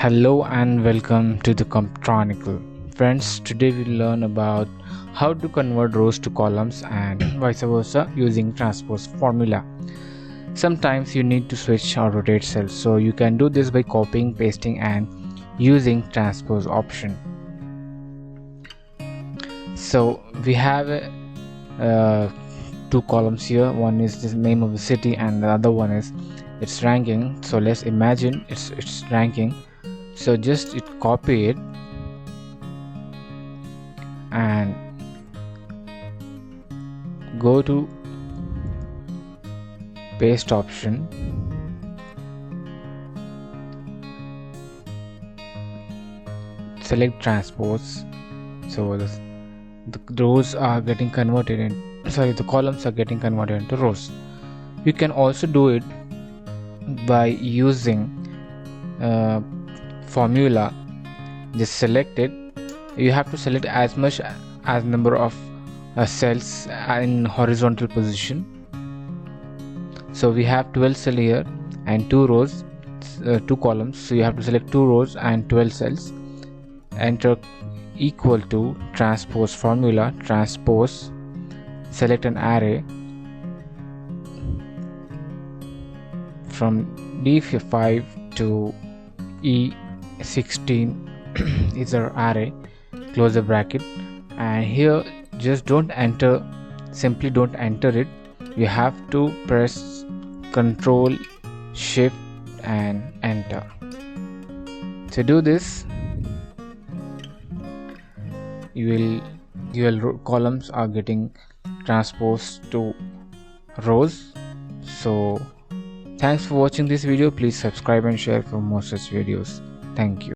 Hello and welcome to the Chronicle. Friends, today we'll learn about how to convert rows to columns and vice versa using transpose formula. Sometimes you need to switch or rotate cells, so you can do this by copying, pasting and using transpose option. So we have two columns here. One is the name of the city and the other one is its ranking. So let's imagine its ranking. So just copy it and go to paste option, select transpose. So the rows are getting converted in the columns are getting converted into rows. You can also do it by using formula. Just select it. You have to select as much as number of cells in horizontal position. So we have 12 cells here and 2 rows, 2 columns, so you have to select 2 rows and 12 cells. Enter equal to transpose formula, transpose, select an array from D5 to E16 is our array, close the bracket, and here just don't enter it. You have to press Ctrl Shift and enter. To do this, your columns are getting transposed to rows. So thanks for watching this video. Please subscribe and share for more such videos. Thank you.